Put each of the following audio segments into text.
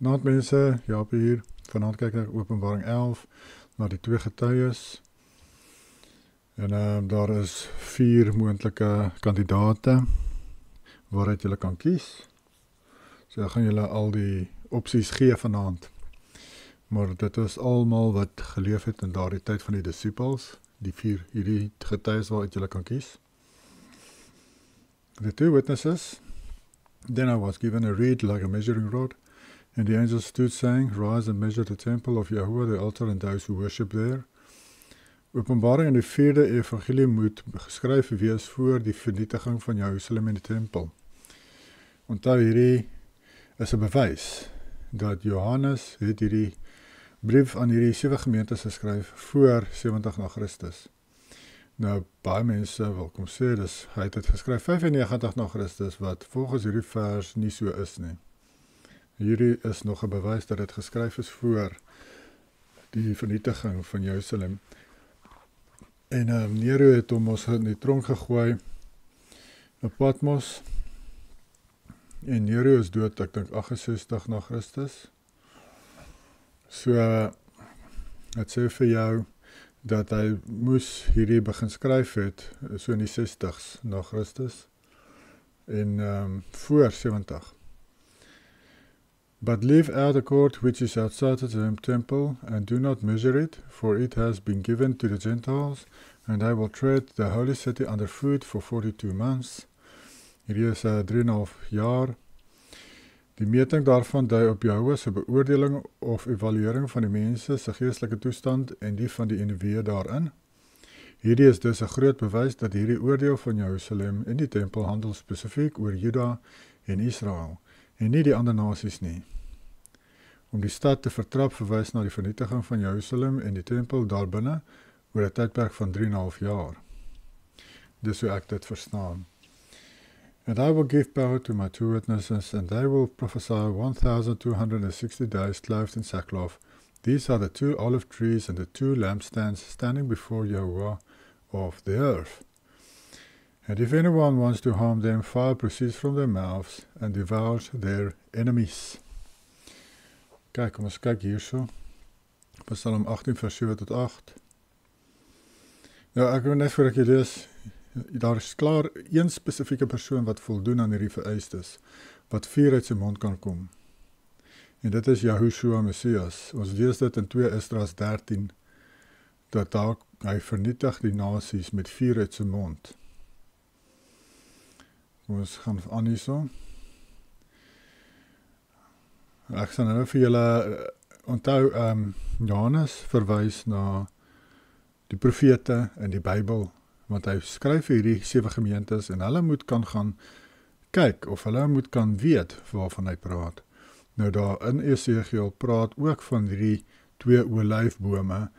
Naand mense, Jaap hier, vanaand kyk ek Openbaring 11, na die twee getuies. En daar is 4 moontlike kandidate, waaruit julle kan kies. So ek gaan julle al die opsies gee vanaand. Maar dit is almal wat geleef het in daardie tyd van die disippels, die 4 hierdie getuies waaruit julle kan kies. The 2 witnesses. Then I was given a reed like a measuring rod, and the angel stood saying, Rise and measure the temple of Yahuwah, the altar and those who worship there. Openbaring in die 4de evangelie moet geskryf wees voor die vernietiging van Jerusalem en die tempel. Onthou hierdie is 'n bewys dat Johannes het hierdie brief aan hierdie 7 gemeentes geskryf voor 70 na Christus. Nou, baie mense wil kom sê, hy het dit geskryf 95 na Christus, wat volgens hierdie vers nie so is nie. Hierdie is nog 'n bewys dat dit geskryf is voor die vernietiging van Jerusalem. En Nero het hom ons in die tronk gegooi, op Patmos, en Nero is dood, ek dink 68 na Christus. So, het sê vir jou, dat hy moes hierdie begin skryf het, so in die 60s na Christus, en voor 70. But leave out the court which is outside the temple, and do not measure it, for it has been given to the Gentiles, and they will tread the holy city underfoot for 42 months. Hierdie is 3,5 jaar. Die meting daarvan dui op Jehovah se beoordeling of evaluering van die mense se geestelike toestand en die van die individue daarin. Hierdie is dus 'n groot bewys dat hierdie oordeel van Jerusalem en die tempel handel spesifiek oor Juda en Israel, en nie die ander nasies nie. Om die stad te vertrap verwys na die vernietiging van Jerusalem en die tempel daarbinne oor 'n tydperk van 3,5 jaar. Dis hoe ek dit verstaan. And I will give power to my 2 witnesses, and they will prophesy 1,260 days clothed in sackcloth. These are the 2 olive trees and the 2 lampstands standing before Yahuwah of the earth. And if anyone wants to harm them, fire proceeds from their mouths and devours their enemies. Kyk, kom ons kyk hierso. Psalm 18 vers 7 tot 8. Ja, ek wil net voor ek jy lees, daar is klaar een spesifieke persoon wat voldoen aan hierdie vereistes, wat 4 uit sy mond kan kom. En dit is Yahushua Messias. Ons lees dit in 2 Esdras 13, dat hy vernietig die nasies met 4 uit sy mond. Ons gaan aan hierso. Ek sal nou vir julle onthou, Johannes verwys na die profete in die Bybel, want hy skryf hierdie 7 gemeentes, en hulle moet kan gaan kyk, of hulle moet kan weet waarvan hy praat. Nou daar in Esegiel praat ook van die 2 olyfbome,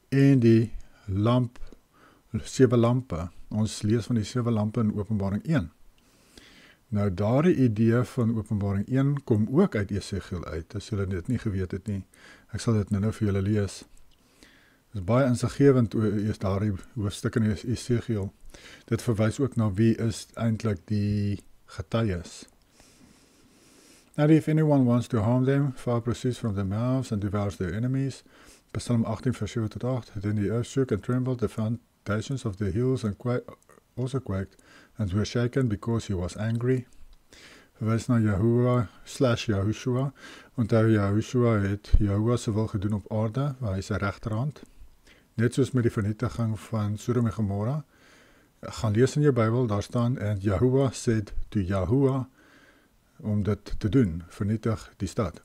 en die 7 lampe. Ons lees van die 7 lampe in Openbaring 1. Nou daardie idee van Openbaring 1 kom ook uit Esegiel uit, as julle dit nie geweet het nie. Ek sal dit nou vir julle lees. Dit is baie insiggewend oor daardie hoofstuk in Esegiel. Dit verwys ook na wie is eintlik die getuies. And if anyone wants to harm them, fire proceeds from their mouths and devours their enemies. Psalm 18 vers 7 tot 8. Then the earth shook and trembled, the foundations of the hills and also quaked, and were shaken because he was angry. Verwys na Yahushua, onthou Yahushua het Yahuwah se wil gedoen op aarde, waar hy sy regterhand. Net soos met die vernietiging van Sodom en Gomorra. Gaan lees in jou Bybel, daar staan, and Yahuwah said to Yahuwah, om dit te doen, vernietig die stad.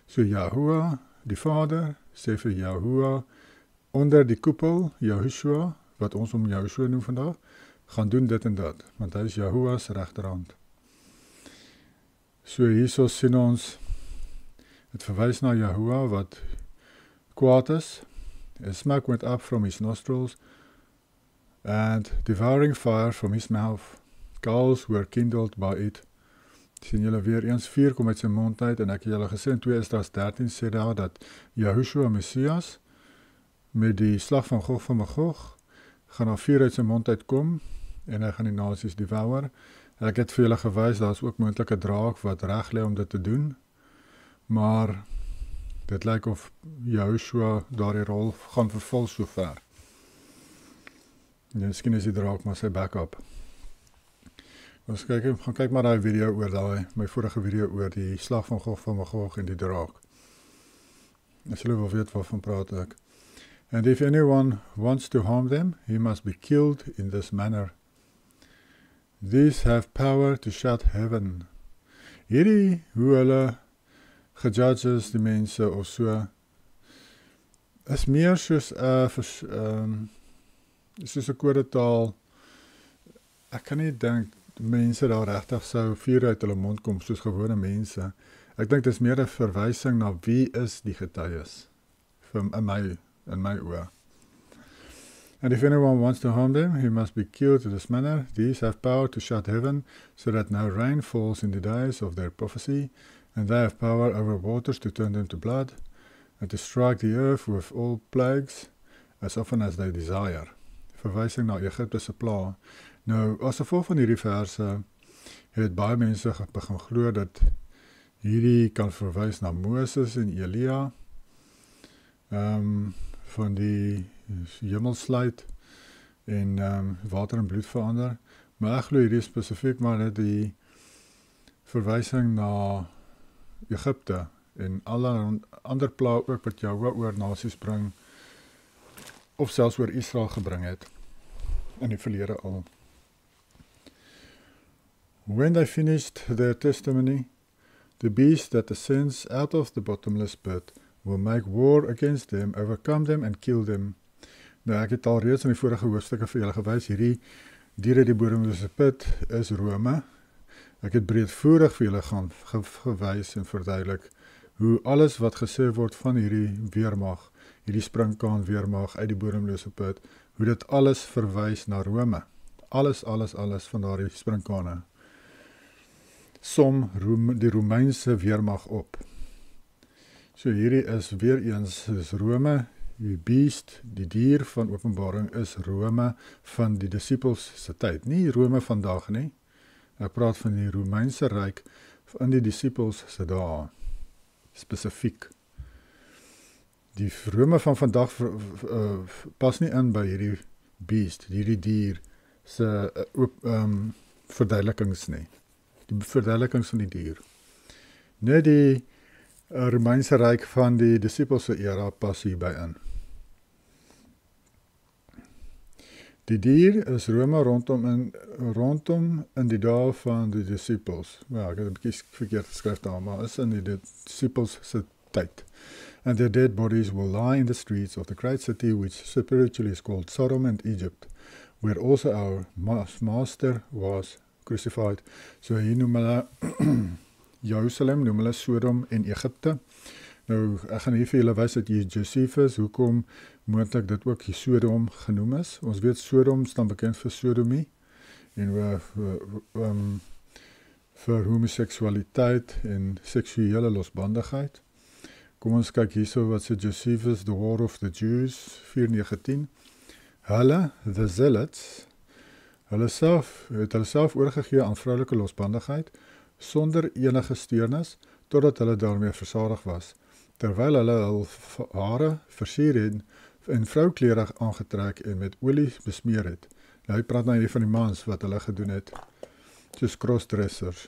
So Yahuwah, die Vader, sê vir Yahuwah, onder die koepel, Yahushua, wat ons om Yahushua noem vandag, gaan doen dit en dat, want hy is Yahuwah se regterhand. So hierso sien ons, het verwys na Yahuwah wat kwaad is. A smoke went up from his nostrils, and devouring fire from his mouth. Coals were kindled by it. Sien julle weer eens 4 kom uit sy mond uit, en ek het julle gesê in 2 Esdras 13 sê daar dat Yahushua Messias met die slag van Gog van Magog gaan daar 4 uit sy mond uitkom, en hy gaan die nasies devour. Ek het vir julle gewys, daar is ook moontlik 'n draak wat reg lê om dit te doen. maar dit lyk of Joshua daardie rol gaan vervul so ver. En miskien is die draak maar sy backup. Ons gaan kyk maar daai video oor my vorige video oor die slag van Gog van Magog en die draak. As julle wil weet waarvan praat ek. And if anyone wants to harm them, he must be killed in this manner. These have power to shut heaven. Hierdie, hoe hulle gejudges die mense of so, is meer soos soos 'n kodetaal. Ek kan nie dink mense daar regtig sou vuur uit hulle mond kom soos gewone mense. Ek dink dit is meer 'n verwysing na wie is die getuies in my oë. And if anyone wants to harm them, he must be killed in this manner. These have power to shut heaven, so that no rain falls in the days of their prophecy, and they have power over waters to turn them to blood, and to strike the earth with all plagues, as often as they desire. Verwysing na Egipte se pla. Nou, as gevolg van hierdie verse, het baie mense begin glo dat hierdie kan verwys na Moses en Elia, van die hemelsluit en water en bloed verander. Maar ek glo hierdie spesifiek maar net die verwysing na Egipte en alle ander pla ook wat jou oor nasies bring, of selfs oor Israel gebring het, in die verlede al. When they finished their testimony, the beast that ascends out of the bottomless pit will make war against them, overcome them and kill them. Nou, ek het al reeds in die vorige hoofstukke vir julle gewys, hierdie diere die bodemlose put is Rome. Ek het breedvoerig vir julle gaan gewys en verduidelik hoe alles wat gesê word van hierdie weermag, hierdie springkaan weermag uit die bodemlose put, hoe dit alles verwys na Rome. Alles van daardie springkane. Som die Romeinse weermag op. So hierdie is weer eens, is Rome, die beest, die dier van Openbaring is Rome van die disippels se tyd. Nie Rome vandag nie. Ek praat van die Romeinse ryk in die disippels se dae. Spesifiek. Die Rome van vandag pas nie in by hierdie beest, hierdie dier se verduidelikings nie. Die verduidelikings van die dier. Net die Romeinse ryk van die disippelse era pas hierby in. Die dier is Rome rondom in die dae van die disippels. Ja, ek het 'n bietjie verkeerd geskryf daar, maar is in die disippels se tyd. And their dead bodies will lie in the streets of the great city, which spiritually is called Sodom and Egypt, where also our master was crucified. So hier noem hulle Jerusalem, noem hulle Sodom en Egipte. Nou, ek gaan hier vir julle wys dat Josephus, hoekom moontlik dit ook die Sodom genoem is. Ons weet Sodom staan bekend vir sodomie en vir homoseksualiteit en seksuele losbandigheid. Kom ons kyk hierso wat sê Josephus, The War of the Jews, 4:19. Hulle, the zealots, het hulle self oorgegee aan vroulike losbandigheid, sonder enige steurnis, totdat hulle daarmee versadig was, terwyl hulle hul hare versier het en vrouklere aangetrek en met olie besmeer het. Nou, hy praat nou hier van die mans wat hulle gedoen het, soos crossdressers,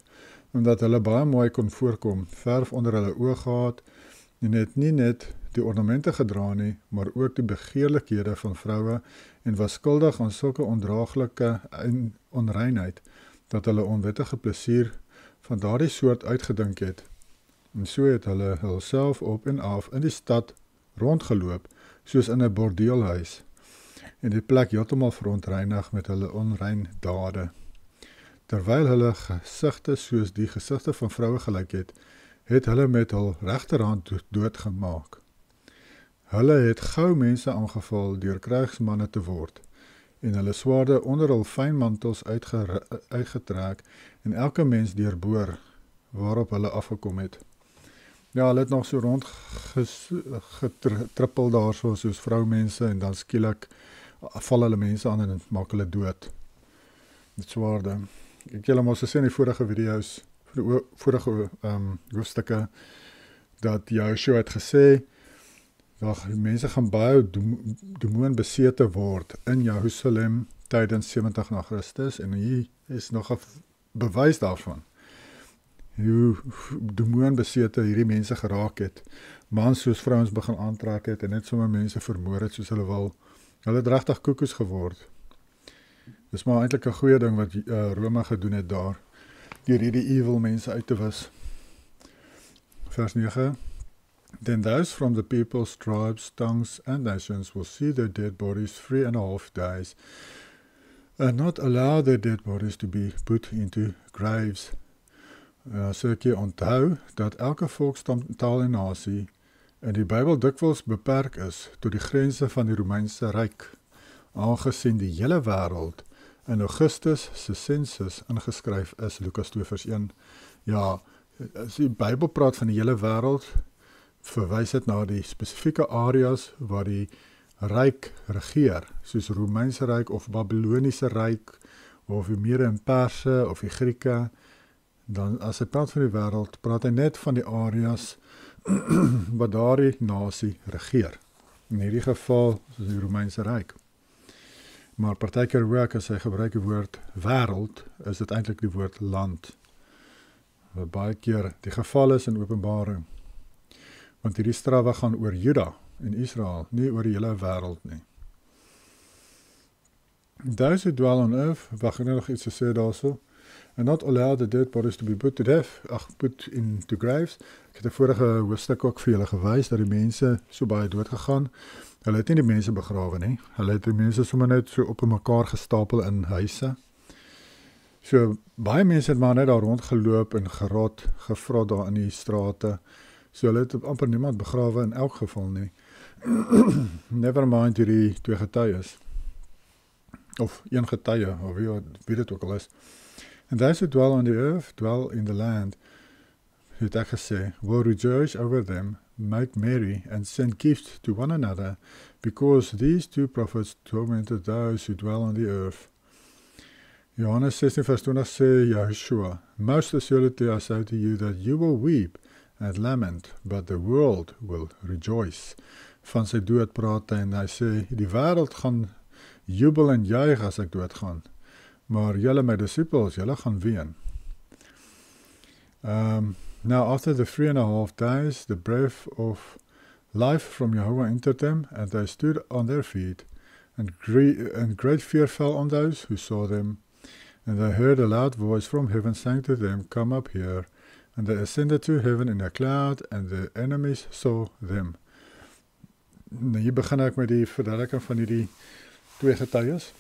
omdat hulle baie mooi kon voorkom, verf onder hulle oë gehad, en het nie net die ornamente gedra nie, maar ook die begeerlikhede van vroue, en was skuldig aan sulke ondraaglike onreinheid, dat hulle onwettige plesier van daardie soort uitgedink het. En so het hulle hulself op en af in die stad rondgeloop, soos in 'n bordeelhuis, en die plek heeltemal verontreinig met hulle onrein dade. Terwyl hulle gesigte soos die gesigte van vroue gelyk het hulle met hul regterhand doodgemaak. Hulle het gou mense aangeval deur krygsmanne te word, en hulle swaarde onder hul fyn mantels uitgetrek, en elke mens deurboor, waarop hulle afgekom het. Ja, hulle het nog so rond getrippel daar soos vroumense, en dan skielik val hulle mense aan en maak hulle dood. Met swaarde. Ek julle mos gesê in die vorige video's, vorige hoofstukke, dat Joshua het gesê, dat mense gaan baie demoon besete word in Jerusalem tydens 70 na Christus, en hier is nog 'n bewys daarvan. Hoe demoon besete hierdie mense geraak het, mans soos vrouens begin aantrek het, en net sommer mense vermoor het soos hulle wil. Hulle het regtig koekoes geword. Dis maar eintlik 'n goeie ding wat Rome gedoen het daar, deur hierdie evil mense uit te wis. Vers 9. Then those from the peoples, tribes, tongues, and nations will see their dead bodies 3.5 days, and not allow their dead bodies to be put into graves. So ek jy onthou dat elke volkstam, taal en nasie in die Bybel dikwels beperk is tot die grense van die Romeinse Ryk, aangesien die hele wêreld in Augustus se sensus ingeskryf is, Lukas 2 vers 1. Ja, as die Bybel praat van die hele wêreld, verwys dit na die spesifieke areas waar die ryk regeer, soos Romeinse Ryk of Babyloniese Ryk, of die Mede en Perse of die Grieke. Dan as hy praat van die wêreld, praat hy net van die areas wat daardie nasie regeer. In hierdie geval soos die Romeinse Ryk. Maar partykeer ook as hy gebruik die woord wêreld, is dit eintlik die woord land. Wat baie keer die geval is in Openbaring. Want hierdie strawwe gaan oor Juda en Israel, nie oor die hele wêreld nie. Those who dwell on earth, wag ek nog iets te sê daarso, and not allow the dead bodies to be put to death, put into graves. Ek het 'n vorige hoofstuk ook vir julle gewys, dat die mense so baie dood gegaan. Hulle het nie die mense begrawe nie, hulle het die mense sommer net so op mekaar gestapel in huise. So, baie mense het maar net daar rondgeloop en gerot, gevra daar in die strate. So hulle het amper niemand begrawe in elk geval nie. Never mind hierdie 2 getuies. Of 1 getuie, of wie dit ook al is. And those who dwell on the earth, dwell in the land, het ek gesê, will rejoice over them, make merry, and send gifts to one another, because these 2 prophets tormented those who dwell on the earth. Johannes 16 vers 20 sê Yeshua, most assuredly I say to you that you will weep and lament, but the world will rejoice. Van sy dood praat hy, en hy sê, die wêreld gaan jubel en juig as ek doodgaan, maar julle my disciples, julle gaan ween. Now after the 3.5 days, the breath of life from Jehovah entered them, and they stood on their feet, and great fear fell on those who saw them. And they heard a loud voice from heaven saying to them, come up here. And they ascended to heaven in a cloud, and the enemies saw them. Nou hier begin ek met die verduideliking van die 2 getuies.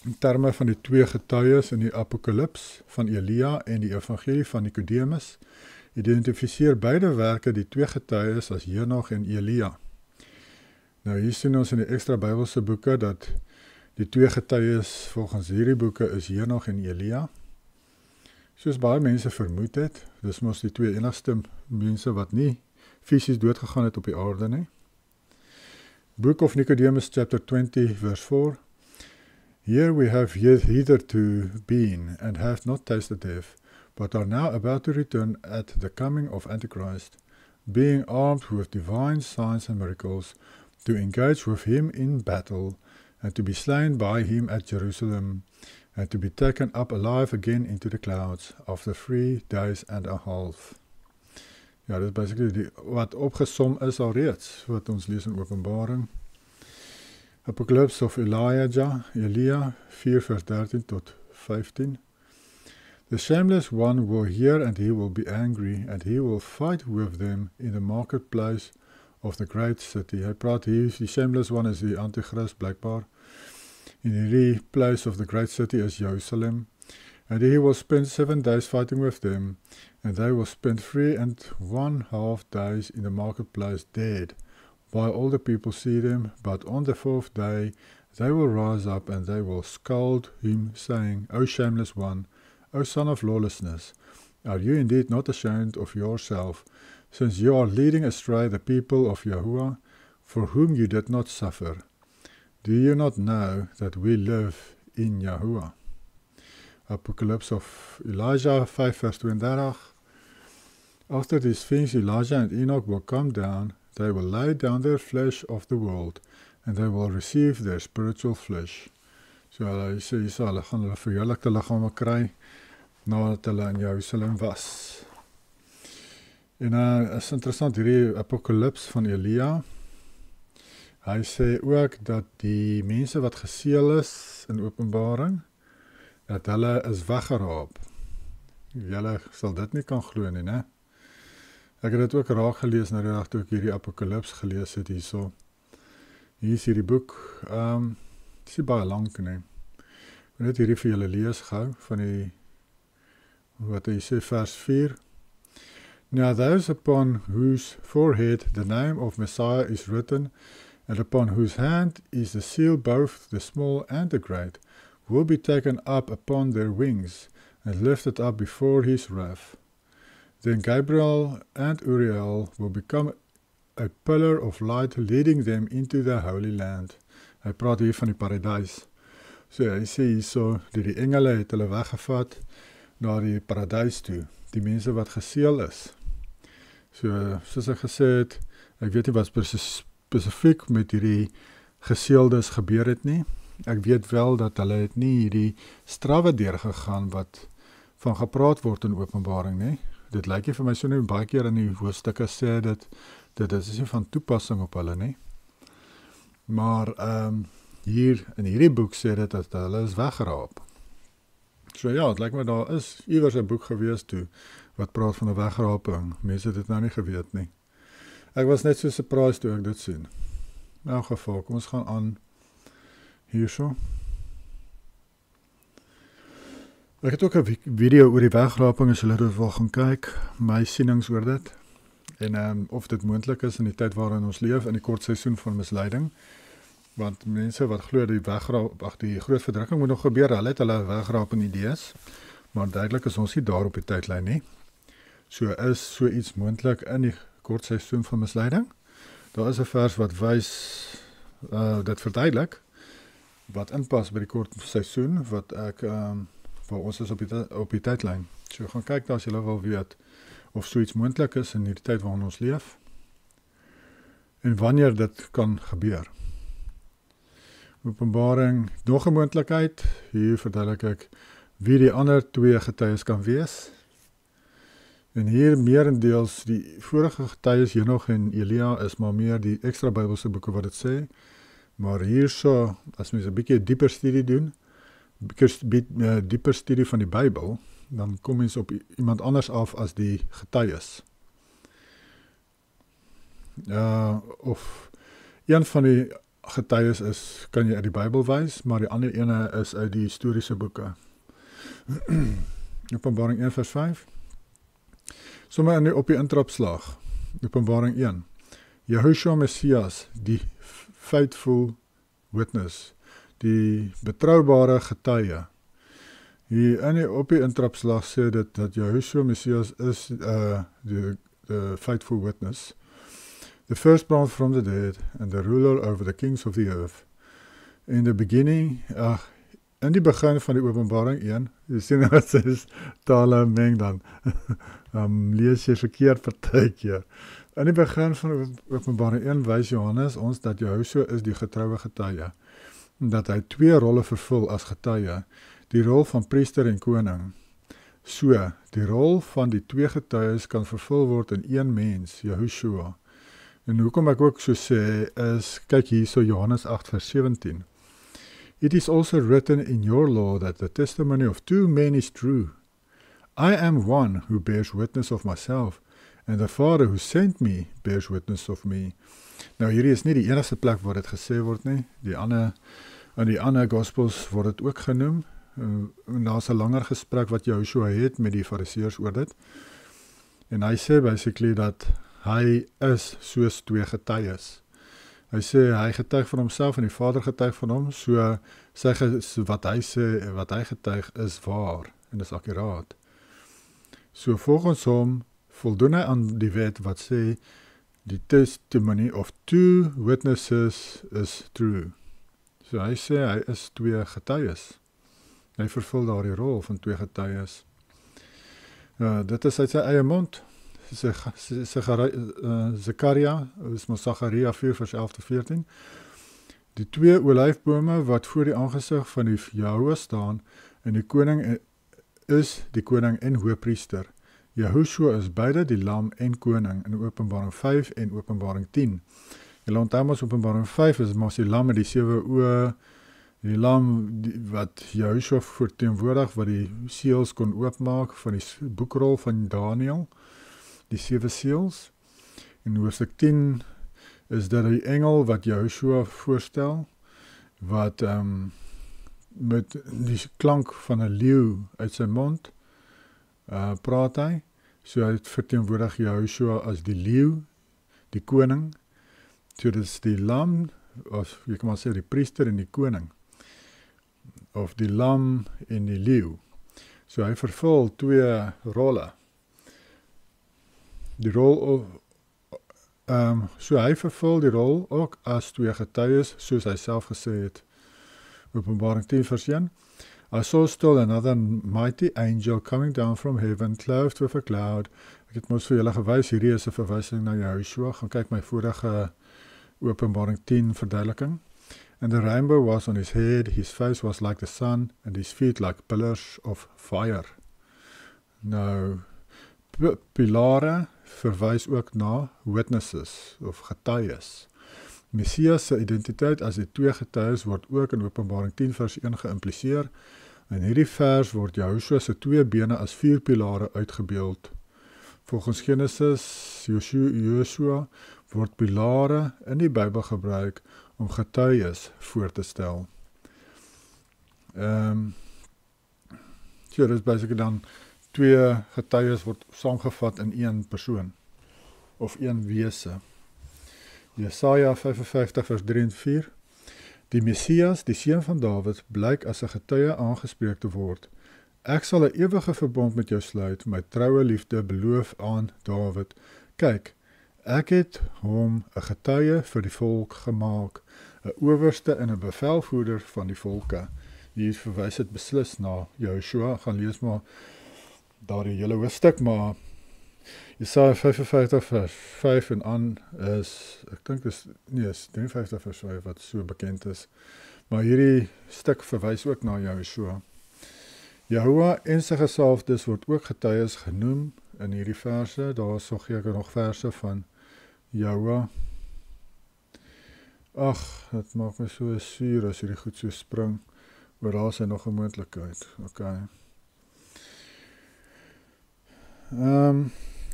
In terme van die 2 getuies in die Apokalips van Elia en die evangelie van Nikodemus, identifiseer beide werke die 2 getuies as Henog en Elia. Nou hier sien ons in die ekstra Bybelse boeke dat die 2 getuies volgens hierdie boeke is Henog en Elia. Soos baie mense vermoed het, dis mos die 2 enigste mense wat nie fisies doodgegaan het op die aarde nie. Book of Nicodemus chapter 20 verse 4. Here we have hitherto been and have not tasted death, but are now about to return at the coming of Antichrist, being armed with divine signs and miracles, to engage with him in battle, and to be slain by him at Jerusalem, and to be taken up alive again into the clouds after 3 days and a half. Ja, dit is basically wat opgesom is alreeds, wat ons lees in Openbaring. Apocalypse of Elia 4 vers 13 tot 15. The shameless one will hear, and he will be angry, and he will fight with them in the marketplace of the great city. Hy praat hier, die shameless one is die Antichrist, blijkbaar. In hierdie place of the great city is Jerusalem. And he will spend 7 days fighting with them, and they will spend 3.5 days in the marketplace dead, while all the people see them. But on the 4th day they will rise up, and they will scold him, saying, O shameless one, O son of lawlessness, are you indeed not ashamed of yourself, since you are leading astray the people of Yahuwah, for whom you did not suffer? Do you not know that we live in After these things Elijah and Enoch will come down, they will lay down their flesh of the world, and they will receive their spiritual flesh. So hy sê, hulle gaan hulle verheerlikte liggame kry, nadat hulle in Jerusalem was. En is interessant, hierdie apokalips van Elia, hy sê ook dat die mense wat geseël is in Openbaring, dat hulle is weggeraap. Julle sal dit nie kan glo nie, né? Ek het dit ook raak gelees na die dag toe ek hierdie apokalips gelees het hierso. Hier is hierdie boek, het is nie baie lang nie. Ek wil net hierdie vir julle lees gou, van die, wat hy sê, vers 4. Now those upon whose forehead the name of Messiah is written, and upon whose hand is the seal both the small and the great, will be taken up upon their wings, and lifted up before his wrath. Then Gabriel and Uriel will become a pillar of light, leading them into the Holy Land. Hy praat hier van die paradijs. So hy sê hierso, die engele het hulle weggevat na die paradijs toe, die mense wat geseël is. So, soos ek gesê het, ek weet nie wat spesifiek met hierdie geseëldes gebeur het nie. Ek weet wel dat hulle het nie hierdie strawwe deurgegaan wat van gepraat word in Openbaring nie. Dit lyk nie vir my so nie, baie keer in die hoofstukke sê dit is nie van toepassing op hulle nie. Maar hier in hierdie boek sê dit dat hulle is weggeraap. So ja, het lyk my daar is iewers 'n boek gewees toe wat praat van 'n wegraping. Mense het dit nou nie geweet nie. Ek was net so surprised toe ek dit sien. In elk geval, kom ons gaan aan hierso. Ek het ook 'n video oor die wegraping as julle dit wil gaan kyk, my sienings oor dit. En of dit moontlik is in die tyd waarin ons leef, in die kort seisoen van misleiding. Want mense wat glo die die groot verdrukking moet nog gebeur, hulle het hulle wegraping idees, maar duidelik is ons nie daar op die tydlyn nie. So is so iets moontlik in die kort seisoen van misleiding. Daar is 'n vers wat wys dit verduidelik wat inpas by die kort seisoen wat ek waar ons is op die tydlyn. So gaan kyk daar as julle wil weet of so iets moontlik is in die tyd waarin ons leef en wanneer dit kan gebeur. Openbaring, nog 'n moontlikheid. Hier verduidelik ek wie die ander twee getuies kan wees. En hier meerendeels die vorige getuies, Henog en Elia, is maar meer die ekstra Bybelse boeke wat dit sê. Maar hierso, as mens 'n bietjie dieper studie doen, dieper studie van die Bybel, dan kom mens op iemand anders af as die getuies. Of een van die getuies is, kan jy uit die Bybel wys, maar die ander ene is uit die historiese boeke. Openbaring 1 vers 5. Sommige op die intrapslag. Openbaring 1. Yahushua Messias, die faithful witness, die betroubare getuie. Hier op die intrapslag sê dit dat Yahushua Messias is the faithful witness, the firstborn from the dead, and the ruler over the kings of the earth. In the beginning, in die begin van die Openbaring 1, jy sien wat sê is tale meng dan, lees jy verkeerd partykeer. In die begin van Openbaring 1 wys Johannes ons dat Yahushua is die getroue getuie, dat hy twee rolle vervul as getuie, die rol van priester en koning. So, die rol van die twee getuies kan vervul word in een mens, Yahushua. En hoekom ek ook so sê, is, kyk hier so Johannes 8 vers 17. It is also written in your law that the testimony of two men is true. I am one who bears witness of myself, and the Father who sent me bears witness of me. Nou hierdie is nie die enigste plek waar dit gesê word nie. In die ander gospels word dit ook genoem. Daar's 'n langer gesprek wat Joshua het met die fariseërs oor dit. En hy sê basically dat hy is soos twee getuies. Hy sê hy getuig van homself en die Vader getuig van hom, so wat hy sê, wat hy getuig is waar en is akkuraat. So volgens hom voldoen hy aan die wet wat sê die testimony of two witnesses is true. So hy sê hy is twee getuies. Hy vervul daar die rol van twee getuies. Dit is uit sy eie mond, Zekaria, is maar Sagaria 4 vers 11-14. Die 2 olyfbome wat voor die aangesig van die Jahwe staan, en die koning is die koning en hoëpriester. Yahushua is beide die lam en koning in Openbaring 5 en Openbaring 10. Julle onthou mos Openbaring 5 is mos die lam met die 7 oë, die lam wat Yahushua verteenwoordig, wat die seels kon oopmaak van die boekrol van Daniel, die 7 seels. In hoofstuk 10 is dit die engel wat Yahushua voorstel, wat met die klank van 'n leeu uit sy mond praat hy. So hy verteenwoordig Yahushua as die leeu, die koning. So dit is die lam, of jy kan maar sê die priester en die koning, of die lam en die leeu. So hy vervul 2 rolle. Die rol so hy vervul die rol ook as 2 getuies, soos hy self gesê het. Openbaring 10 vers 1. I saw still another mighty angel coming down from heaven, clothed with a cloud. Ek het mos vir julle gewys, hierdie is 'n verwysing na Yahushua. Gaan kyk my vorige Openbaring 10 verduideliking. And the rainbow was on his head, his face was like the sun, and his feet like pillars of fire. Nou, pilare verwys ook na witnesses, of getuies. Messias se identiteit as die 2 getuies word ook in Openbaring 10 vers 1 geïmpliseer. In hierdie vers word Yahushua se 2 bene as 4 pilare uitgebeeld. Volgens Genesis, Joshua word pilare in die Bybel gebruik om getuies voor te stel. So dit is basically dan 2 getuies word saamgevat in 1 persoon, of 1 wese. Jesaja 55 vers 3 en 4. Die Messias, die seun van Dawid, blyk as 'n getuie aangespreek te word. Ek sal 'n ewige verbond met jou sluit, my troue liefde beloof aan Dawid. Kyk, ek het hom 'n getuie vir die volk gemaak, 'n owerste en 'n bevelvoerder van die volke. Hier verwys dit beslis na Yahushua. Gaan lees maar daar die hele hoofstuk, maar Jesaja 55 vers 5 en aan is, ek dink is 53 vers 5 wat so bekend is. Maar hierdie stuk verwys ook na Yahushua. Yahuwah en sy gesalfdes word ook getuies genoem in hierdie verse. Daar sog ek nog verse van Yahuwah. Ag, dit maak my so suur as hierdie goed so spring. Maar daar is nog 'n moontlikheid. Okay.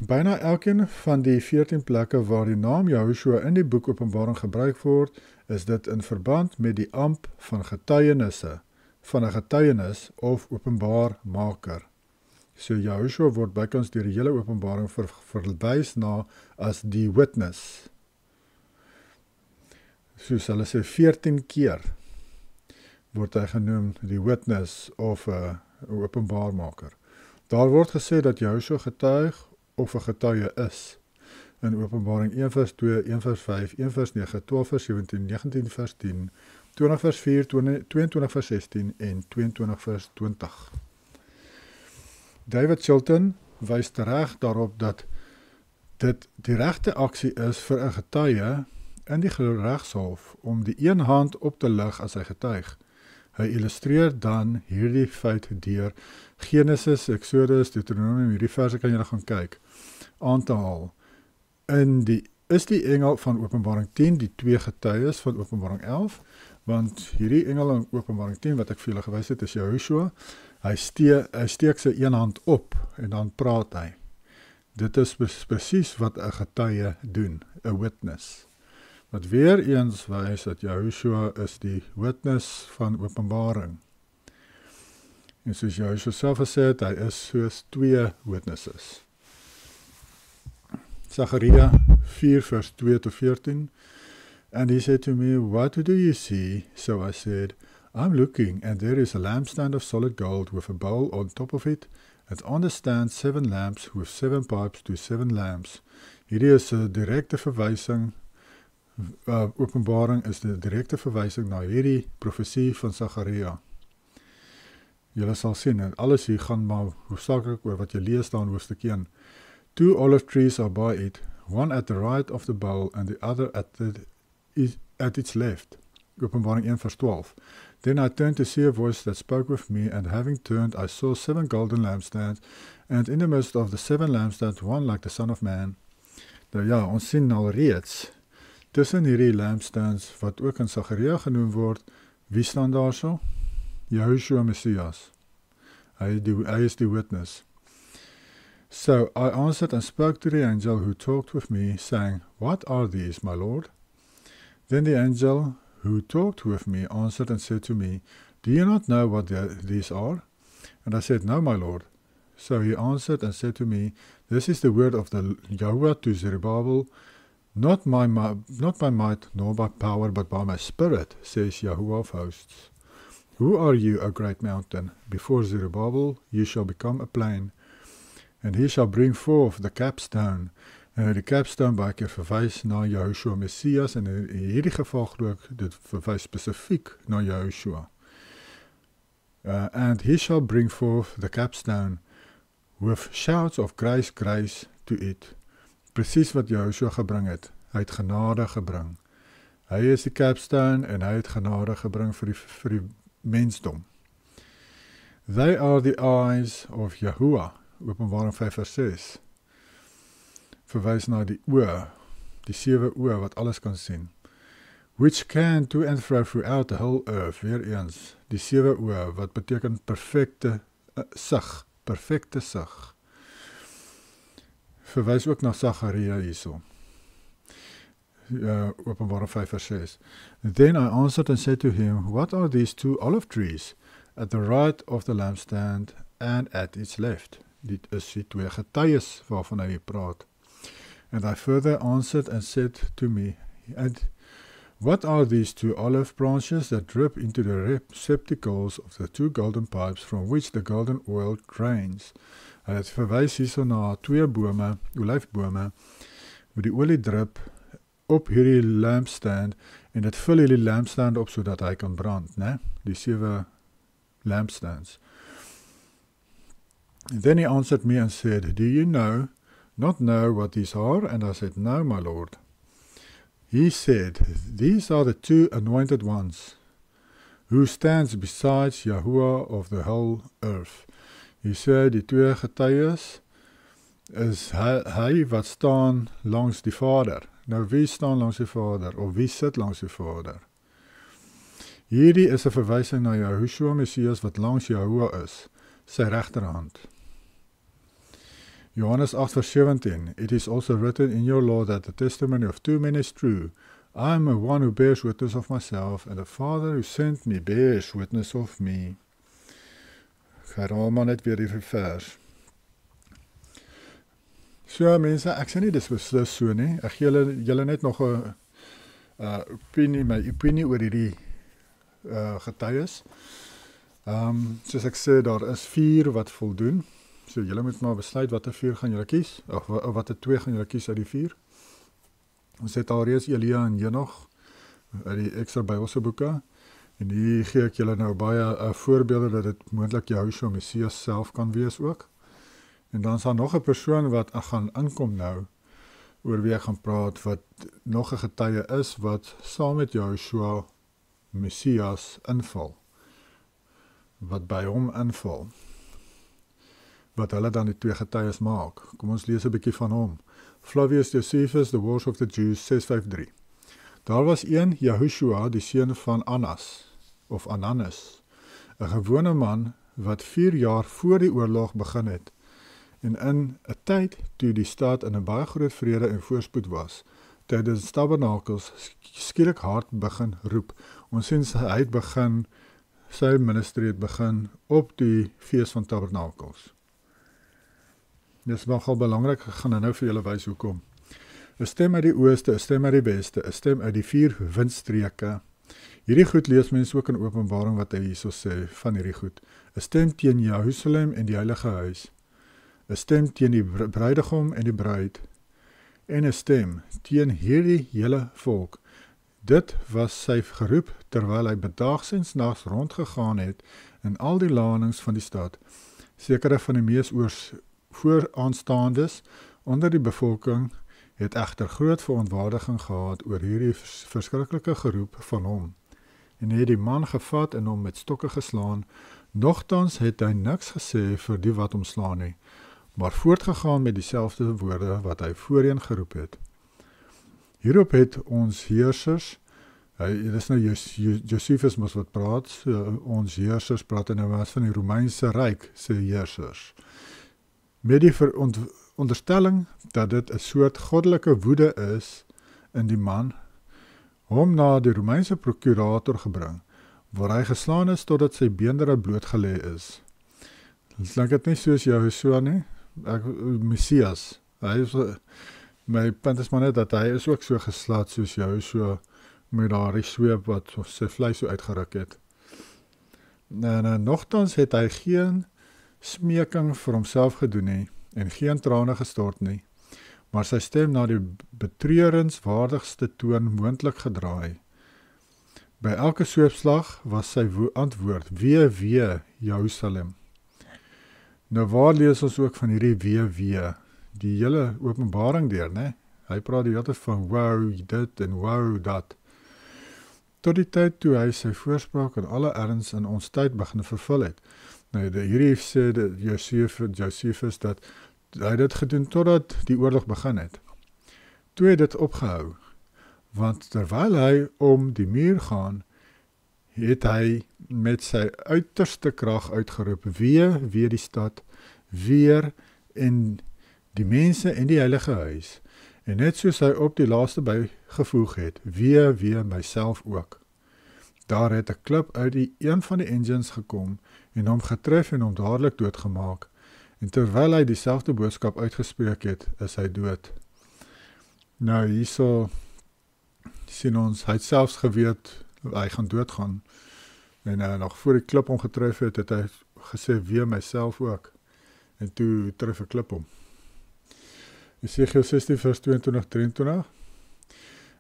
Byna elkeen van die 14 plekke waar die naam Yahushua in die boek Openbaring gebruik word, is dit in verband met die amp van getuienisse, van 'n getuienis of openbaarmaker. So Yahushua word bykans deur die hele Openbaring verwys na as die witness. Soos hulle sê 14 keer word hy genoem die witness of 'n openbaarmaker. Daar word gesê dat Yahushua getuig of 'n getuie is. In Openbaring 1 vers 2, 1 vers 5, 1 vers 9, 12 vers 17, 19 vers 10, 20 vers 4, 22 vers 16 en 22 vers 20. David Chilton wys tereg daarop dat dit die regte aksie is vir 'n getuie in die regshof om die een hand op te lig as hy getuig. Hy illustreer dan hierdie feit deur Genesis, Exodus, Deuteronomium, hierdie verse kan julle gaan kyk, aan te haal. Is die engel van Openbaring 10 die 2 getuies van Openbaring 11, want hierdie engel in Openbaring 10 wat ek vir julle gewys het is Yahushua. Hy steek sy een hand op en dan praat hy. Dit is presies wat 'n getuie doen, 'n witness. Wat weer eens wys dat Yahushua is die witness van Openbaring. En soos Yahushua self gesê het, hy is soos 2 witnesses. Zachariah 4 vers 2-14. And he said to me, what do you see? So I said, I'm looking, and there is a lampstand of solid gold with a bowl on top of it, and on the stand 7 lamps with 7 pipes to 7 lamps. Hierdie is 'n direkte verwysing. Openbaring is 'n direkte verwysing na hierdie profesie van Zachariah. Julle sal sien, en alles hier gaan maar hoofsaaklik oor wat jy lees daar in hoofstuk 1. 2 olive trees are by it, one at the right of the bowl and the other at its left. Openbaring 1 vers 12. Then I turned to see a voice that spoke with me, and having turned, I saw 7 golden lampstands, and in the midst of the 7 lampstands, one like the Son of Man. Nou ja, ons sien al reeds, tussen hierdie lampstands, wat ook in Sagaria genoem word, wie staan daar so? Yahushua Messias. Hy is die witness. So I answered and spoke to the angel who talked with me, saying, What are these, my Lord? Then the angel who talked with me answered and said to me, Do you not know what these are? And I said, No, my Lord. So he answered and said to me, This is the word of the Yahuwah to Zerubbabel, not by might nor by power, but by my spirit, says Yahuwah of hosts. Who are you, O great mountain? Before Zerubbabel you shall become a plain, and he shall bring forth the capstone. Die capstone baie keer verwys na Yahushua Messias, en in hierdie geval ook, dit verwys spesifiek na Yahushua. And he shall bring forth the capstone with shouts of grace, grace to it. Presies wat Yahushua gebring het. Hy het genade gebring. Hy is die capstone en hy het genade gebring vir die mensdom. They are the eyes of Yahuwah. Openbaring 5 vers 6. Verwys na die oë, die 7 oë wat alles kan sien. Which can to and fro throughout the whole earth. Weer eens, die 7 oë wat beteken perfekte sig, perfekte sig. Verwys ook na Sagaria hierso. Openbaring 5 vers 6. Then I answered and said to him, What are these 2 olive trees at the right of the lampstand and at its left? Dit is die 2 getuies waarvan hy praat. And I further answered and said to me, And what are these 2 olive branches that drip into the receptacles of the 2 golden pipes from which the golden oil drains? Hy het verwys hierso na 2 bome, olyfbome, waar die olie drip op hierdie lampstand, en dit vul hierdie lampstand op sodat hy kan brand, né? Die 7 lampstands. And then he answered me and said, Do you not know what these are? And I said, No, my Lord. He said, These are the 2 anointed ones, who stands besides Yahuwah of the whole earth. Hy sê, die 2 getuies is hy wat staan langs die Vader. Nou, wie staan langs die Vader? Of wie sit langs die Vader? Hierdie is 'n verwysing na Yahushua Messias wat langs Yahuwah is, sy regterhand. Johannes 8 vers 17. It is also written in your law that the testimony of 2 men is true. I am one who bears witness of myself, and the Father who sent me bears witness of me. Herhaal maar net weer die vers. So mense, ek sê nie dis beslis so nie. Ek gee julle net nog 'n my opinie oor hierdie getuies. Soos ek sê, daar is 4 wat voldoen. So julle moet maar besluit watter 4 gaan julle kies, of watter 2 gaan julle kies uit die 4. Ons het alreeds Elia en Henog uit die ekstra Bybelse boeke, en hier gee ek julle nou baie voorbeelde dat dit moontlik Yahushua Messias self kan wees ook. En dan is daar nog 'n persoon wat gaan inkom nou, oor wie ek gaan praat, wat nog 'n getuie is, wat saam met Yahushua Messias inval, wat by hom inval, wat hulle dan die 2 getuies maak. Kom ons lees 'n bietjie van hom. Flavius Josephus, The Wars of the Jews, 653. Daar was een Yahushua, die seun van Annas, of Ananus, 'n gewone man, wat 4 jaar voor die oorlog begin het, en in 'n tyd toe die stad in 'n baie groot vrede en voorspoed was, tydens tabernakels skielik hard begin roep. Ons sien hy het begin, sy ministry het begin op die fees van tabernakels. Dit is nogal belangrik, ek gaan nou vir julle wys hoekom. 'n stem uit die ooste, 'n stem uit die weste, 'n stem uit die 4 windstreke. Hierdie goed lees mense ook in Openbaring wat hy hierso sê van hierdie goed. 'n stem teen Jerusalem en die heilige huis. 'n stem teen die bruidegom en die bruid. En 'n stem teen hierdie hele volk. Dit was sy geroep terwyl hy bedaags en snags rondgegaan het in al die lanings van die stad. Sekere van die mees vooraanstaandes onder die bevolking het egter groot verontwaardiging gehad oor hierdie verskriklike geroep van hom, en het die man gevat en hom met stokke geslaan. Nogtans het hy niks gesê vir die wat hom slaan nie, maar voortgegaan met dieselfde woorde wat hy voorheen geroep het. Hierop het ons heersers, dit is nou Josephus mos wat praat, so ons heersers praat nou was van die Romeinse Ryk se heersers, met die onderstelling dat dit 'n soort goddelike woede is in die man, hom na die Romeinse prokurator gebring, waar hy geslaan is totdat sy beendere blootgelê is. Klink dit nie soos Joshua nie? Messias. My punt is maar net dat hy is ook so geslaat soos Joshua met daardie sweep wat sy vleis so uitgeruk het. En nogtans het hy geen smeking vir homself gedoen nie en geen trane gestort nie, maar sy stem na die betreurenswaardigste toon moontlik gedraai. By elke sweepslag was sy antwoord, wee, Jerusalem. Nou waar lees ons ook van hierdie wee, die hele Openbaring deur, né? Hy praat die hele tyd van wow dit en wow dat. Tot die tyd toe hy sy voorspraak in alle erns in ons tyd begin vervul het. Nou, hierdie sê Josephus dat hy dit gedoen totdat die oorlog begin het. Toe het dit opgehou, want terwyl hy om die muur gaan, het hy met sy uiterste krag uitgeroep, wee die stad, weer en die mense in die heilige huis, en net soos hy op die laaste bygevoeg het, wee myself ook. Daar het 'n klip uit een van die engines gekom, en hom getref en hom dadelik doodgemaak, en terwyl hy dieselfde boodskap uitgespreek het, is hy dood. Nou hierso sien ons, hy het selfs geweet, hy gaan doodgaan, en nog voor die klip hom getref het, het hy gesê, wee myself ook, en toe tref 'n klip hom. Esegiel 16 vers 22-23,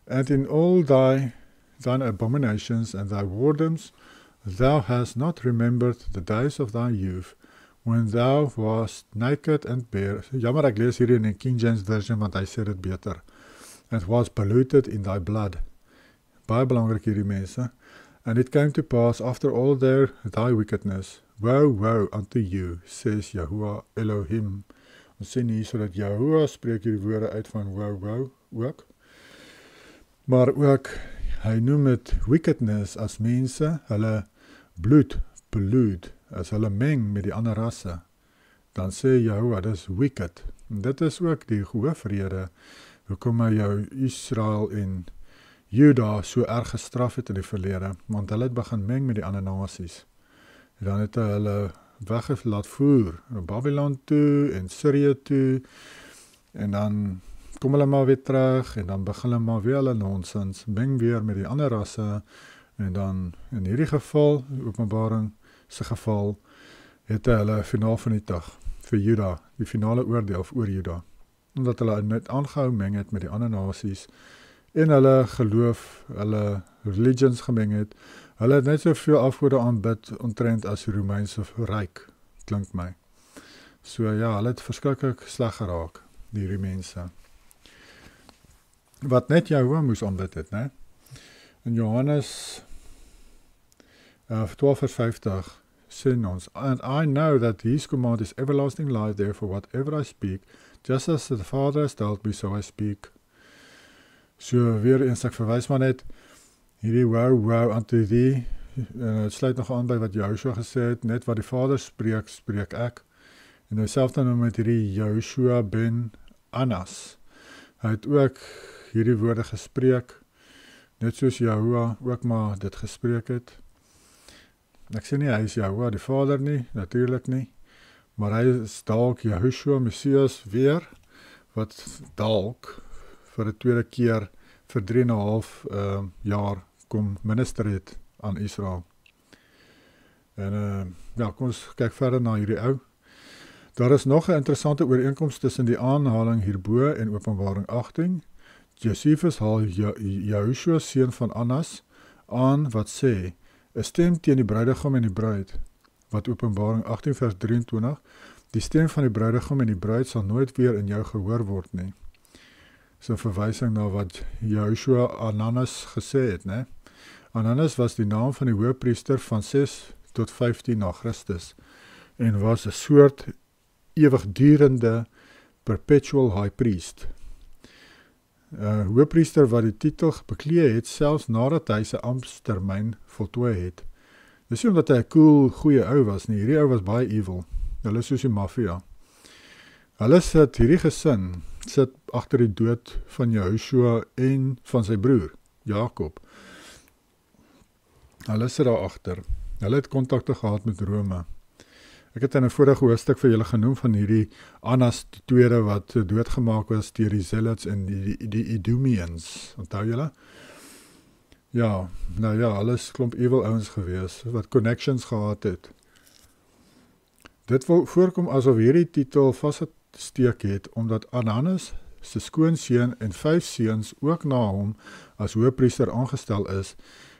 And in all thine abominations and thy whoredoms, thou hast not remembered the days of thy youth, when thou wast naked and bare. Jammer, ek lees hier in die King James version, want hy sê dit beter. And was polluted in thy blood. Baie belangrik hierdie mense. And it came to pass after all thy wickedness, woe unto you, says Yahuwah Elohim. Ons sien hier so dat Yahuwah spreek hierdie woorde uit van woe ook. Maar ook, hy noem het wickedness as mense, hulle bloed pollute, as hulle meng met die ander rasse. Dan sê Yahuwah, dis wicked. En dit is ook die hoofrede, hoekom hy jou Israel en Juda so erg gestraf het in die verlede, want hulle het begin meng met die ander nasies. En dan het hulle laat voer, Babylon toe en Syrië toe, en dan kom hulle maar weer terug, en dan begin hulle maar weer hulle nonsens, meng weer met die ander rasse, en dan in hierdie geval, Openbaring se geval, het hulle finaal vernietig vir Juda, die finale oordeel oor Juda, omdat hulle net aangehou meng het met die ander nasies, en hulle geloof, hulle religions gemeng het, hulle het net soveel afgode aanbid omtrent as die Romeinse Ryk, klink my. So ja, hulle het verskriklik sleg geraak, hierdie mense. Wat net Jahoua moes aanbid het, né? In Johannes 12 vers 50 sê ons, And I know that his command is everlasting life, therefore whatever I speak, just as the Father has told me, so I speak. So weer eens, ek verwys maar net, hierdie wow unto thee, het sluit nog aan by wat Joshua gesê het, net wat die Vader spreek, spreek ek. En nou self dan met hierdie Joshua ben Anas. Hy het ook hierdie woorde gespreek, net soos Jahoua ook maar dit gespreek het. Ek sê nie, hy is Jahoua die Vader nie, natuurlijk nie, maar hy is dalk Yahushua, Messias weer, wat dalk vir die tweede keer vir 3,5 jaar kom minister het aan Israel. En ja, kom ons kyk verder na hierdie ou. Daar is nog 'n interessante ooreenkoms tussen die aanhaling hierbo en Openbaring 18. Josephus haal Yahushua seun van Anas aan wat sê, 'n stem teen die bruidegom en die bruid, wat Openbaring 18 vers 23, Die stem van die bruidegom en die bruid sal nooit weer in jou gehoor word nie. Dis 'n verwysing na wat Joshua Ananus gesê het, né? Ananus was die naam van die hoëpriester van 6 tot 15 na Christus en was 'n soort ewigdurende perpetual high priest. Hoëpriester wat die titel beklee het selfs nadat hy sy amptstermyn voltooi het. Dis nie omdat hy 'n cool, goeie ou was nie, hierdie ou was baie evil. Hulle is soos die maffia. Hierdie gesin sit agter die dood van Joshua en van sy broer, Jakob. Hulle sit daar agter. Hulle het kontakte gehad met Rome. Ek het in 'n vorige hoofstuk vir julle genoem van hierdie Annas die tweede wat doodgemaak was deur die Zealots en die Idumeans. Onthou julle? Ja, nou ja, alles klomp evil ouens gewees wat connections gehad het. Dit wil voorkom asof hierdie titel vasgesteek het omdat Ananus se skoonseun en 5 seuns ook na hom as hoëpriester aangestel is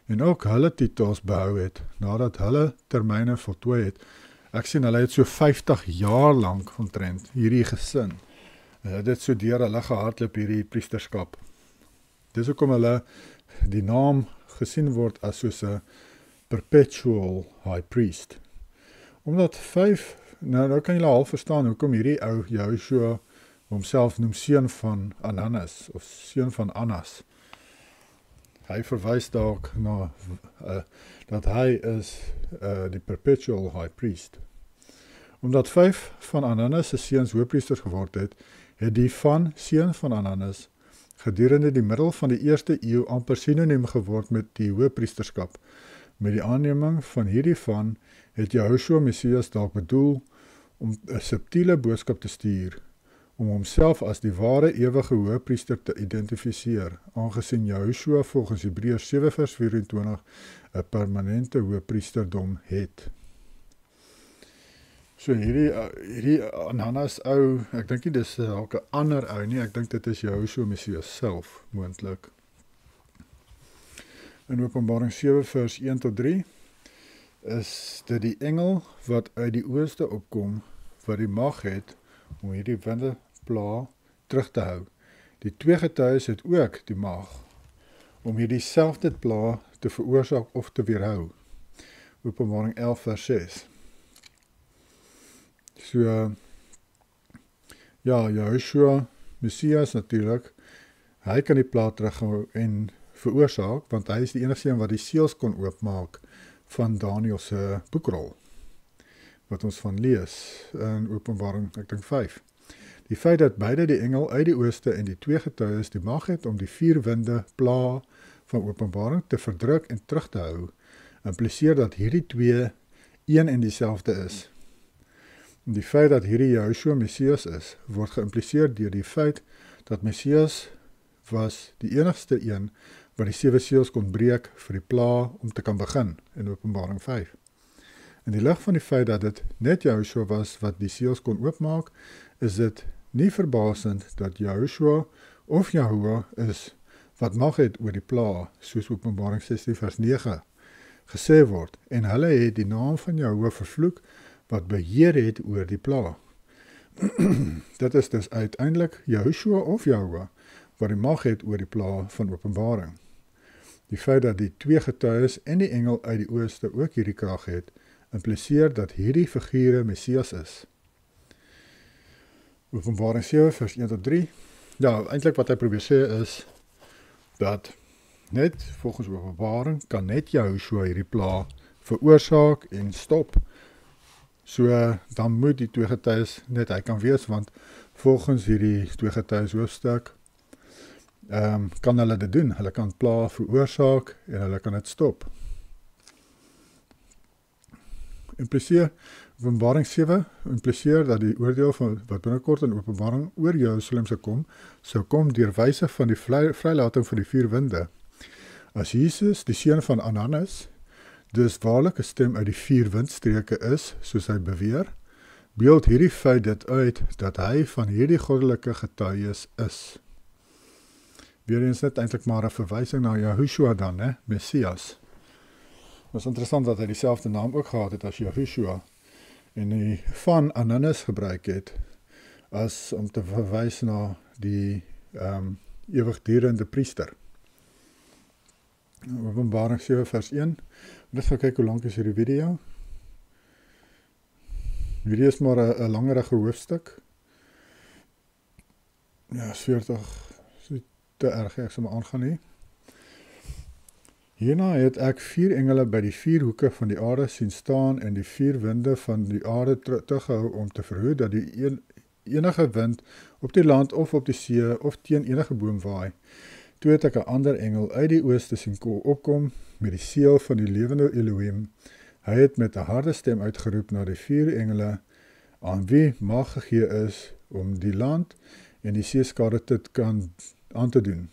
en ook hulle titels behou het nadat hulle termyne voltooi het. Ek sien hulle het so 50 jaar lank omtrent hierdie gesin. Dit so deur hulle gehardloop hierdie priesterskap. Dis hoekom hulle die naam gesien word as soos 'n perpetual high priest. Omdat 5, nou kan julle al verstaan hoekom hierdie ou Joshua homself noem seun van Ananus of seun van Annas. Hy verwys dalk na dat hy is die perpetual high priest. Omdat 5 van Ananus se seuns hoëpriesters geword het, het die van seun van Ananus gedurende die middel van die 1ste eeu amper sinoniem geword met die hoëpriesterskap. Met die aanneming van hierdie van het Joshua Messias dalk bedoel om 'n subtiele boodskap te stuur, om homself as die ware ewige hoëpriester te identifiseer, aangesien Joshua volgens Hebreërs 7 vers 24 'n permanente hoëpriesterdom het. So hierdie Ananus ou, ek dink nie dis dalk 'n ander ou nie, ek dink dit is Joshua Messias self moontlik. In Openbaring 7 vers 1 tot 3 is dit die engel wat uit die ooste opkom, wat die mag het om hierdie windepla terug te hou. Die 2 getuies het ook die mag om hierdie selfde pla te veroorsaak of te weerhou. Openbaring 11 vers 6. So, ja, Joshua Messias natuurlik, hy kan die pla terughou en veroorsaak, want hy is die enigste een wat die seels kon oopmaak van Daniël se boekrol, wat ons van lees in Openbaring, ek dink 5. Die feit dat beide die engel uit die ooste en die 2 getuies die mag het om die 4 winde pla van Openbaring te verdruk en terug te hou, impliseer dat hierdie 2 een en dieselfde is. Die feit dat hierdie Joshua Messias is, word geïmpliseer deur die feit dat Messias was die enigste een wat die 7 seels kon breek vir die pla om te kan begin in Openbaring 5. In die lig van die feit dat dit net Joshua was wat die seels kon oopmaak, is dit nie verbasend dat Joshua of Jahoua is wat mag het oor die pla, soos Openbaring 16 vers 9 gesê word, en hulle het die naam van Jahoua vervloek wat beheer het oor die pla. Dit is dus uiteindelik Joshua of Jahoua wat die mag het oor die pla van Openbaring. Die feit dat die 2 getuies en die engel uit die ooste ook hierdie krag het, impliseer dat hierdie figure Messias is. Openbaring 7 vers 1 tot 3. Ja, eintlik wat hy probeer sê is dat net volgens Openbaring kan net Joshua hierdie pla veroorsaak en stop. So dan moet die 2 getuies net hy kan wees, want volgens hierdie 2 getuies hoofstuk kan hulle dit doen. Hulle kan pla veroorsaak en hulle kan dit stop. Openbaring 7 impliseer dat die oordeel van wat binnekort in Openbaring oor Jerusalem sou kom deur wyse van die vrylating van die 4 winde. As Jesus, die seun van Ananus, dus waarlik 'n stem uit die 4 windstreke is, soos hy beweer, beeld hierdie feit dit uit dat hy van hierdie goddelike getuies is. Weereens net eintlik maar 'n verwysing na Joshua dan, hè, Messias. Het is interessant dat hy dieselfde naam ook gehad het as Joshua. en die van Ananus gebruik het as om te verwys na die ewigdurende priester. Openbaring 7 vers 1. Dit gaan kyk hoe lank is hierdie video. Die video is maar 'n langerige hoofstuk. Ja, is 40, is te erg, ek sal maar aangaan nie. Hierna het ek 4 engele by die 4 hoeke van die aarde sien staan en die 4 winde van die aarde teruggehou om te verhoed dat die enige wind op die land of op die see of teen enige boom waai. Toe het ek 'n ander engel uit die ooste sien opkom met die seël van die lewende Elohim. Hy het met 'n harde stem uitgeroep na die 4 engele aan wie mag gegee is om die land en die see skade aan te doen.